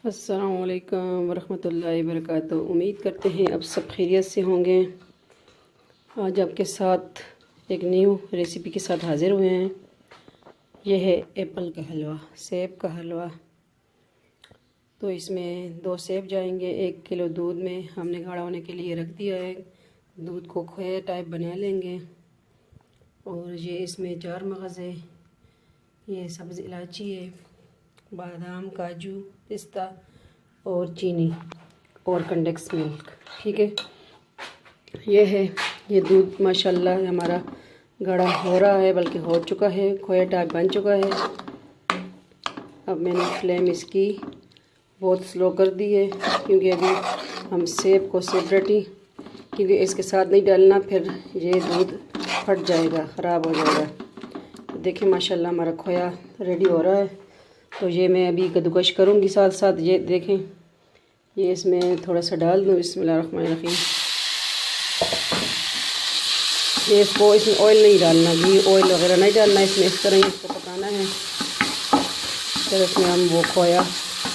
अस्सलामुअलैकुम वरहमतुल्लाहि वबरकातुहू। उम्मीद करते हैं अब सब खैरियत से होंगे। आज आपके साथ एक न्यू रेसिपी के साथ हाज़िर हुए हैं। यह है एप्पल का हलवा, सेब का हलवा। तो इसमें 2 सेब जाएंगे। 1 किलो दूध में हमने गाढ़ा होने के लिए रख दिया है। दूध को खोया टाइप बना लेंगे। और ये इसमें 4 मगज़ है, ये सब्ज़ इलायची है, बादाम, काजू, पिस्ता और चीनी और कंडेंस मिल्क। ठीक है, ये है। ये दूध माशाल्लाह हमारा गाढ़ा हो रहा है, बल्कि हो चुका है, खोया टाइप बन चुका है। अब मैंने फ्लेम इसकी बहुत स्लो कर दी है, क्योंकि अभी हम सेब को सेपरेटली, क्योंकि इसके साथ नहीं डालना, फिर ये दूध फट जाएगा, ख़राब हो जाएगा। देखिए माशाल्लाह हमारा खोया रेडी हो रहा है। तो ये मैं अभी कद्दूकश करूँगी साथ साथ। ये देखें, ये इसमें थोड़ा सा डाल दूँ। बिस्मिल्लाहिर्रहमानिर्रहीम। ये इसको, इसमें ऑयल नहीं डालना, घी ऑयल वगैरह नहीं डालना इसमें। इस तरह ही इसको पकाना है। फिर इसमें हम वो खोया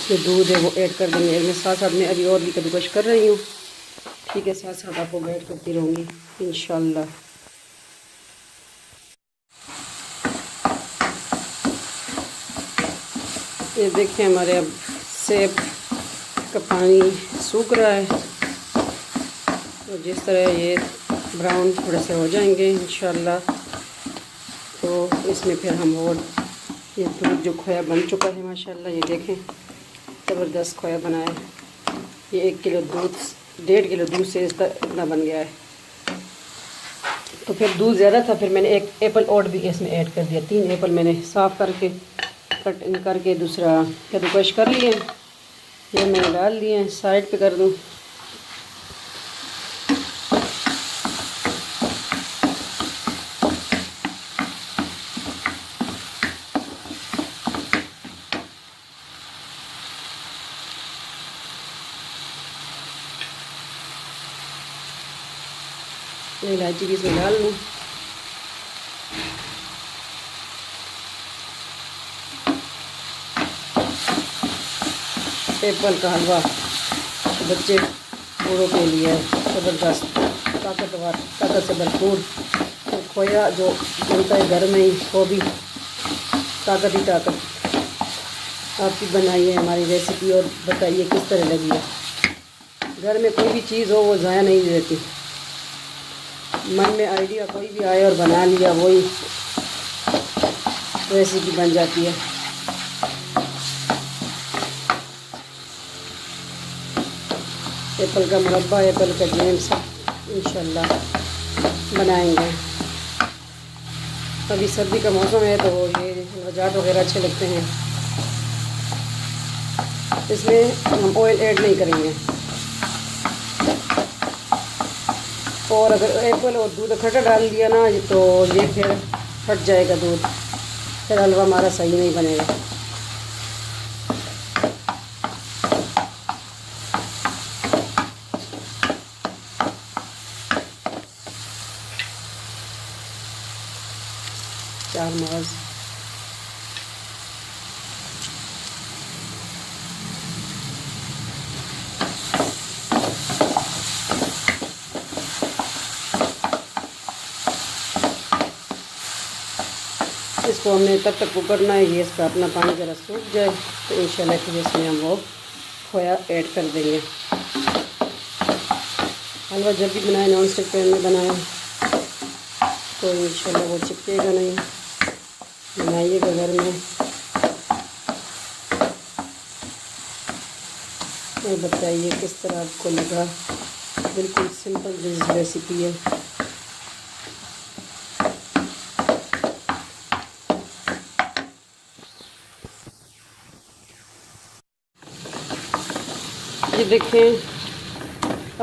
जो दूध है वो ऐड कर देंगे। मैं साथ साथ में अभी और भी कद्दूकश कर रही हूँ। ठीक है, साथ साथ आपको गाइड करती रहूँगी इंशाल्लाह। ये देखिए हमारे अब सेब का पानी सूख रहा है। तो जिस तरह ये ब्राउन थोड़े से हो जाएंगे इंशाल्लाह, तो इसमें फिर हम और ये दूध जो खोया बन चुका है माशाल्लाह, ये देखें ज़बरदस्त खोया बना है। ये 1 किलो दूध, 1.5 किलो दूध से इतना बन गया है। तो फिर दूध ज़्यादा था, फिर मैंने 1 एप्पल और भी इसमें ऐड कर दिया। 3 एप्पल मैंने साफ़ करके कट करके दूसरा कद्दूकश कर लिए। ये मैंने डाल दिए, साइड पे कर दूँ। इलायची भी इसमें डाल लूँ। एप्पल का हलवा बच्चे बूढ़ों के लिए ज़बरदस्त, ताकत से भरपूर। तो खोया जो बनता है घर में ही, वो भी ताकत ही ताकत। आपकी बनाइए हमारी रेसिपी और बताइए किस तरह लगी है। घर में कोई भी चीज़ हो वो ज़ाया नहीं रहती। मन में आइडिया कोई भी आए और बना लिया, वही रेसिपी बन जाती है। एप्पल का मुरब्बा, एप्पल का जैम सब इंशाल्लाह बनाएंगे। अभी सर्दी का मौसम है तो ये वजात वगैरह अच्छे लगते हैं। इसमें हम ऑयल ऐड नहीं करेंगे। और अगर एप्पल और दूध इकट्ठा डाल दिया ना, तो ये फिर फट जाएगा दूध, फिर हलवा हमारा सही नहीं बनेगा। चार मगज़, इसको हमने तब तक करना है कि इसका अपना पानी ज़रा सूख जाए, तो इंशाल्लाह फिर इसमें हम वो खोया ऐड कर देंगे। हलवा जब भी बनाए नॉन स्टिक पैन में बनाएं, तो इंशाल्लाह वो चिपकेगा नहीं। बनाइएगा घर में और बताइए किस तरह आपको लगा। बिल्कुल सिंपल रेसिपी है। ये देखें,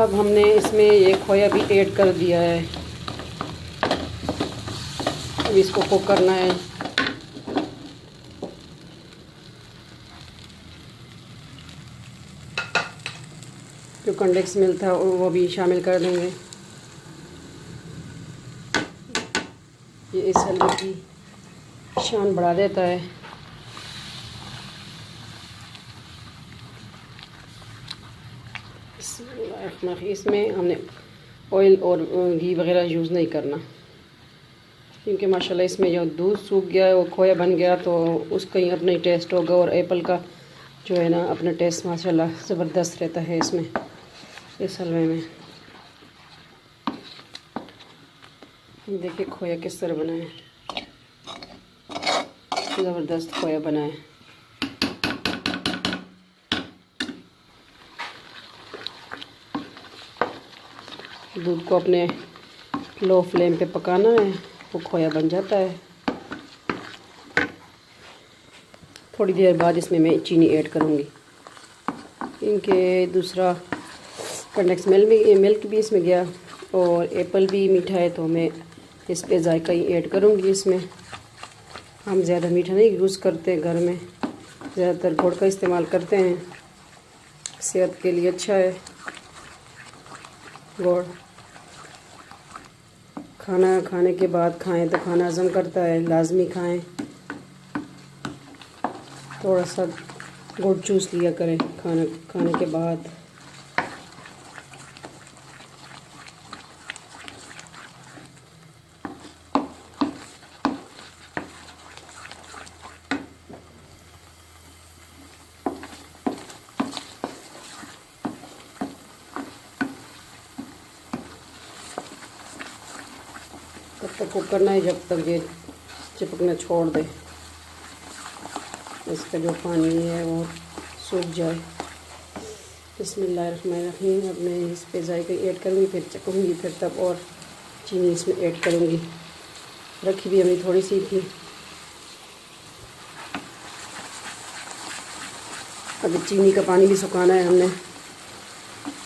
अब हमने इसमें ये खोया भी ऐड कर दिया है। अब इसको कुक करना है। जो कंडेंस मिल्क था वो भी शामिल कर देंगे। ये इस हलवे की शान बढ़ा देता है। इसमें हमने ऑयल और घी वगैरह यूज़ नहीं करना, क्योंकि माशाल्लाह इसमें जो दूध सूख गया है वो खोया बन गया तो उसका ही अपना ही टेस्ट होगा। और एप्पल का जो है ना अपना टेस्ट माशाल्लाह ज़बरदस्त रहता है इसमें, इस हलवे में। देखिए खोया किस तरह बना है, ज़बरदस्त खोया बना है। दूध को अपने लो फ्लेम पे पकाना है, वो खोया बन जाता है। थोड़ी देर बाद इसमें मैं चीनी ऐड करूँगी, क्योंकि दूसरा कंडेंस मिल्क भी इसमें गया और एप्पल भी मीठा है, तो मैं इस पे जायका ही ऐड करूँगी। इसमें हम ज़्यादा मीठा नहीं यूज़ करते, घर में ज़्यादातर गुड़ का इस्तेमाल करते हैं, सेहत के लिए अच्छा है गुड़। खाना खाने के बाद खाएं तो खाना हज़म करता है, लाजमी खाएं। थोड़ा सा गुड़ चूस लिया करें खाना खाने के बाद। तब तक कुक करना है जब तक ये चिपकना छोड़ दे, इसका जो पानी है वो सूख जाए। बिस्मिल्लाहिर्रहमानिर्रहीम। अब मैं इस पे जायका ऐड करूँगी, फिर चखूँगी, फिर तब और चीनी इसमें ऐड करूँगी। रखी भी हमने थोड़ी सी थी, अभी चीनी का पानी भी सुखाना है हमने।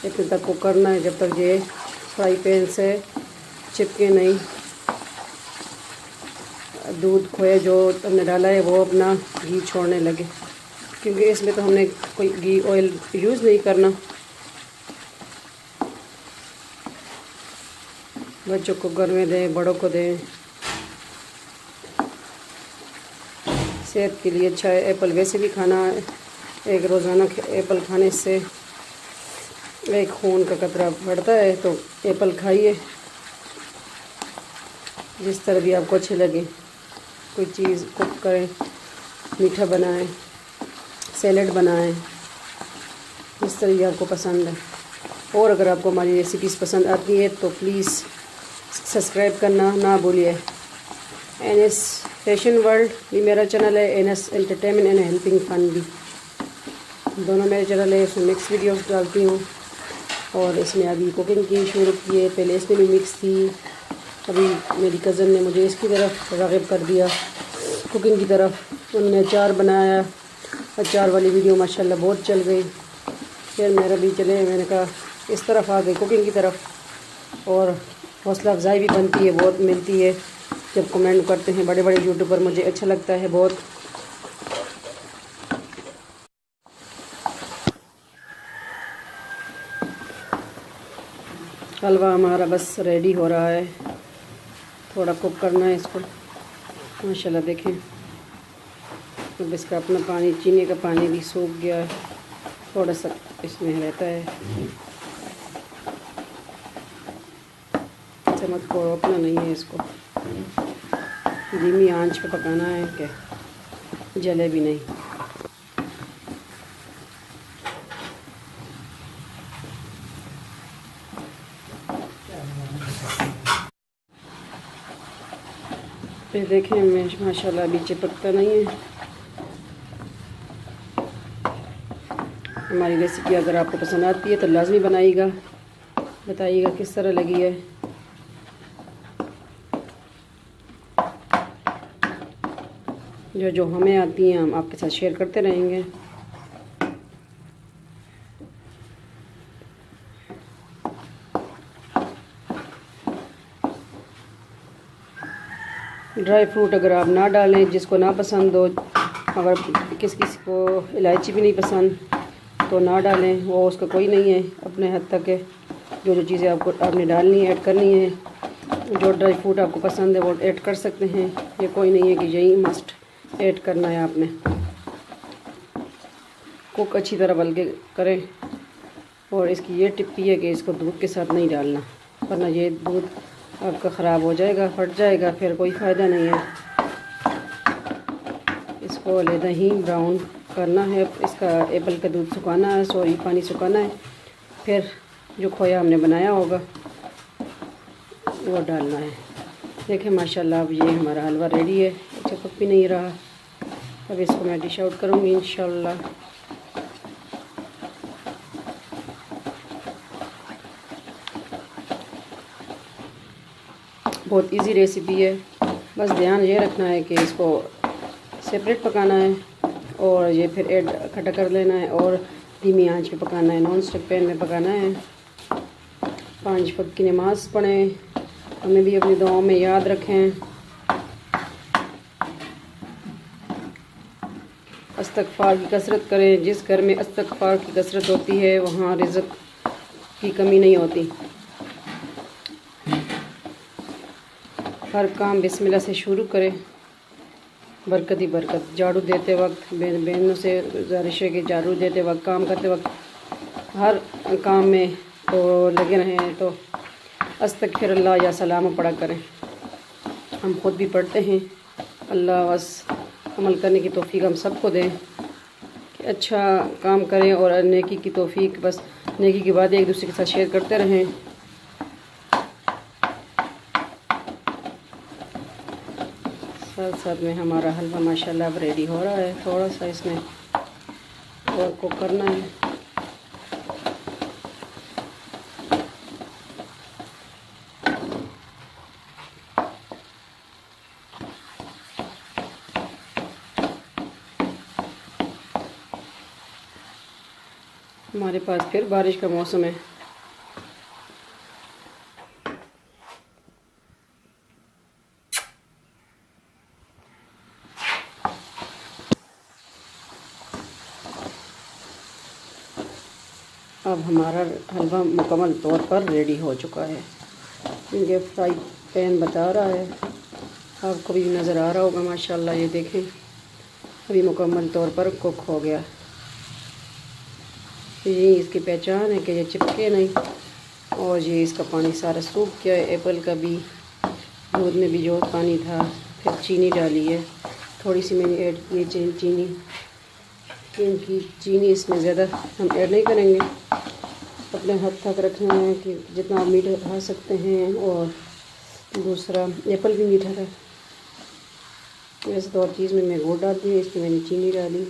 इतने तक कुक करना है जब तक ये फ्राई पैन से चिपके नहीं। दूध खोया जो हमने डाला है वो अपना घी छोड़ने लगे, क्योंकि इसमें तो हमने कोई घी ऑयल यूज़ नहीं करना। बच्चों को घर में दें, बड़ों को दें, सेहत के लिए अच्छा है। एप्पल वैसे भी खाना है, एक रोज़ाना एप्पल खाने से एक खून का कतरा बढ़ता है, तो एप्पल खाइए जिस तरह भी आपको अच्छे लगे। कोई चीज़ कुक करें, मीठा बनाएं, सैलेड बनाएं, जिस तरह भी आपको पसंद है। और अगर आपको हमारी रेसिपीज़ पसंद आती है तो प्लीज़ सब्सक्राइब करना ना भूलिए। NS फैशन वर्ल्ड भी मेरा चैनल है, NS entertainment and helping fun भी, दोनों मेरे चैनल है। इसमें मिक्स वीडियोस डालती हूँ और इसमें अभी कुकिंग की शुरू की है। पहले इसमें भी मिक्स थी, अभी मेरी कज़न ने मुझे इसकी तरफ राग़िब कर दिया, कुकिंग की तरफ। उन्होंने अचार बनाया, अचार वाली वीडियो माशाल्लाह बहुत चल गई। फिर मेरा भी चले, मैंने कहा इस तरफ आ गई कुकिंग की तरफ। और हौसला अफजाई भी बनती है, बहुत मिलती है जब कमेंट करते हैं बड़े बड़े यूट्यूबर, मुझे अच्छा लगता है बहुत। हलवा हमारा बस रेडी हो रहा है, थोड़ा कुक करना है इसको। माशाल्लाह देखें, अब इसका अपना पानी, चीनी का पानी भी सूख गया है, थोड़ा सा इसमें रहता है। चम्मच को रोकना नहीं है, इसको धीमी आंच पे पकाना है कि जले भी नहीं। फिर देखें माशाल्लाह अभी चिपकता नहीं है। हमारी रेसिपी अगर आपको पसंद आती है तो लाजमी बनाइएगा, बताइएगा किस तरह लगी है। जो हमें आती हैं हम आपके साथ शेयर करते रहेंगे। ड्राई फ्रूट अगर आप ना डालें, जिसको ना पसंद हो, अगर किसी को इलायची भी नहीं पसंद तो ना डालें, वो उसका कोई नहीं है, अपने हद तक है। जो चीज़ें आपने डालनी है, ऐड करनी है, जो ड्राई फ्रूट आपको पसंद है वो ऐड कर सकते हैं। ये कोई नहीं है कि यही मस्ट ऐड करना है आपने। कुक अच्छी तरह बल्कि करें और इसकी ये टिप है कि इसको दूध के साथ नहीं डालना, वरना ये दूध आपका ख़राब हो जाएगा, फट जाएगा, फिर कोई फ़ायदा नहीं है। इसको अलहदा ही ब्राउन करना है। इसका एप्पल का दूध सुखाना है, सॉरी पानी सुखाना है, फिर जो खोया हमने बनाया होगा वो डालना है। देखें माशाल्लाह अब ये हमारा हलवा रेडी है, चिपक भी नहीं रहा। अब इसको मैं डिश आउट करूँगी इंशाल्लाह। बहुत इजी रेसिपी है, बस ध्यान ये रखना है कि इसको सेपरेट पकाना है और ये फिर ऐड इकट्ठा कर लेना है और धीमी आंच पे पकाना है, नॉन स्टिक पैन में पकाना है। 5 वक्त की नमाज़ पढ़ें, हमें भी अपनी दुआओं में याद रखें। इस्तग़फ़ार की कसरत करें। जिस घर में इस्तग़फ़ार की कसरत होती है वहाँ रिज़्क़ की कमी नहीं होती। हर काम बिस्मिल्लाह से शुरू करें, बरकत ही बरकत। झाड़ू देते वक्त बहनों से गुजारिश है कि झाड़ू देते वक्त, काम करते वक्त, हर काम में तो लगे रहें तो अस्तग़फ़िरुल्लाह या सलाम पढ़ा करें। हम खुद भी पढ़ते हैं। अल्लाह बस अमल करने की तौफ़ीक हम सबको दें कि अच्छा काम करें और नेकी की तौफ़ीक, बस नेकी की बातें एक दूसरे के साथ शेयर करते रहें। साथ साथ में हमारा हलवा माशाल्लाह अब रेडी हो रहा है। थोड़ा सा इसमें और को करना है। हमारे पास फिर बारिश का मौसम है। अब हमारा हलवा मुकम्मल तौर पर रेडी हो चुका है। ये फ्राई पैन बता रहा है, आपको भी नज़र आ रहा होगा माशाल्लाह। ये देखें अभी मुकम्मल तौर पर कुक हो गया। ये इसकी पहचान है कि ये चिपके नहीं, और ये इसका पानी सारा सूख गया है। एप्पल का भी, दूध में भी जो पानी था, फिर चीनी डाली है, थोड़ी सी मैंने ऐड की चीनी, क्योंकि चीनी इसमें ज़्यादा हम ऐड नहीं करेंगे। अपने हद तक रखना है कि जितना आप मीठा खा सकते हैं। और दूसरा एप्पल भी मीठा था, वैसे तो और चीज़ में मैं गुड़ डालती हूँ, इसमें मैंने चीनी डाली।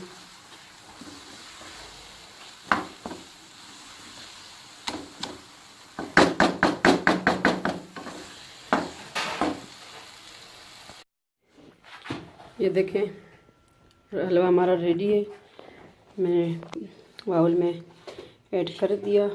ये देखें हलवा हमारा रेडी है। मैंने बाउल में ऐड कर दिया।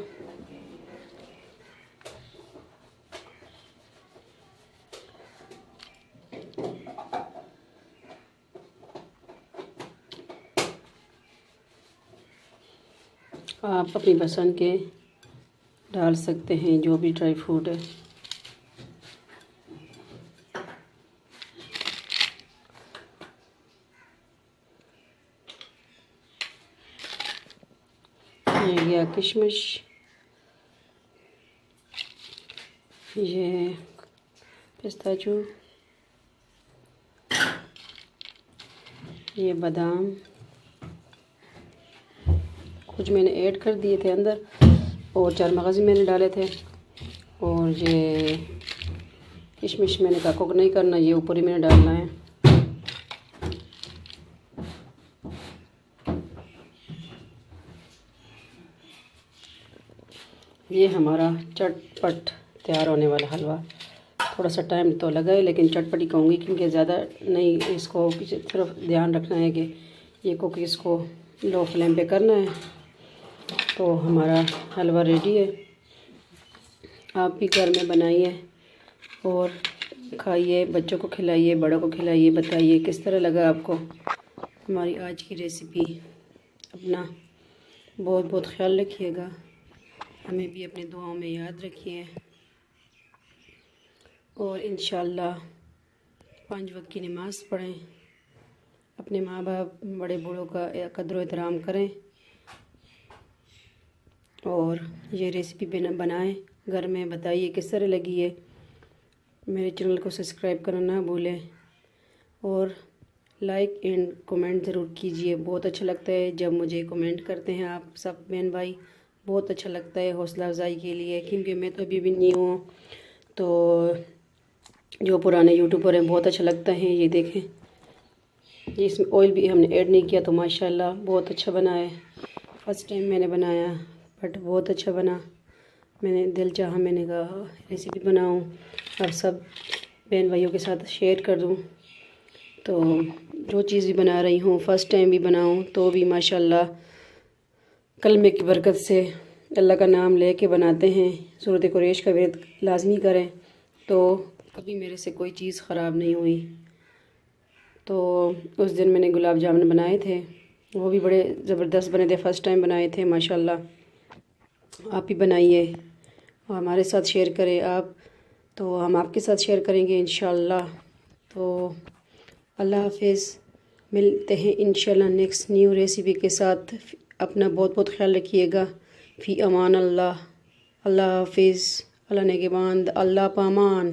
आप अपनी पसंद के डाल सकते हैं, जो भी ड्राई फ्रूट है। ये गया किशमिश, ये पिस्ताचू, ये बादाम कुछ मैंने ऐड कर दिए थे अंदर, और 4 मगज़ मैंने डाले थे। और ये किशमिश मैंने कहा कुक नहीं करना, ये ऊपर ही मैंने डालना है। ये हमारा चटपट तैयार होने वाला हलवा। थोड़ा सा टाइम तो लगा है, लेकिन चटपटी कहूँगी क्योंकि ज़्यादा नहीं, इसको सिर्फ ध्यान रखना है कि ये कुक इसको लो फ्लेम पे करना है। तो हमारा हलवा रेडी है। आप भी घर में बनाइए और खाइए, बच्चों को खिलाइए, बड़ों को खिलाइए, बताइए किस तरह लगा आपको हमारी आज की रेसिपी। अपना बहुत बहुत ख्याल रखिएगा, हमें भी अपनी दुआओं में याद रखिए, और इंशाअल्लाह 5 वक्त की नमाज़ पढ़ें। अपने माँ बाप बड़े बूढ़ों का कदर एहतराम करें। और ये रेसिपी बनाएं घर में, बताइए किस तरह लगी है। मेरे चैनल को सब्सक्राइब करना ना भूलें और लाइक एंड कमेंट ज़रूर कीजिए। बहुत अच्छा लगता है जब मुझे कमेंट करते हैं आप सब बहन भाई, बहुत अच्छा लगता है हौसला अफजाई के लिए, क्योंकि मैं तो अभी भी न्यू हूँ। तो जो पुराने यूट्यूबर हैं बहुत अच्छा लगता है। ये देखें, ये इसमें ऑयल भी हमने ऐड नहीं किया, तो माशाल्लाह बहुत अच्छा बना है। फर्स्ट टाइम मैंने बनाया बट बहुत अच्छा बना। मैंने दिल चाहा, मैंने कहा रेसिपी बनाऊं, अब सब बहन भाइयों के साथ शेयर कर दूं। तो जो चीज़ भी बना रही हूँ फर्स्ट टाइम भी बनाऊं तो भी माशाल्लाह कलमे की बरकत से अल्लाह का नाम ले के बनाते हैं। सूरत कुरैश का विर्द लाजमी करें तो कभी मेरे से कोई चीज़ ख़राब नहीं हुई। तो उस दिन मैंने गुलाब जामुन बनाए थे, वो भी बड़े ज़बरदस्त बने थे, फ़र्स्ट टाइम बनाए थे माशाल्लाह। आप भी बनाइए और हमारे साथ शेयर करें आप, तो हम आपके साथ शेयर करेंगे इंशाल्लाह। तो अल्लाह हाफिज़, मिलते हैं इंशाल्लाह नेक्स्ट न्यू रेसिपी के साथ। अपना बहुत बहुत ख्याल रखिएगा। फ़ी अमान अल्लाह। अल्लाह हाफिज़। अल्लाह नेगेबान, अल्लाह पामान।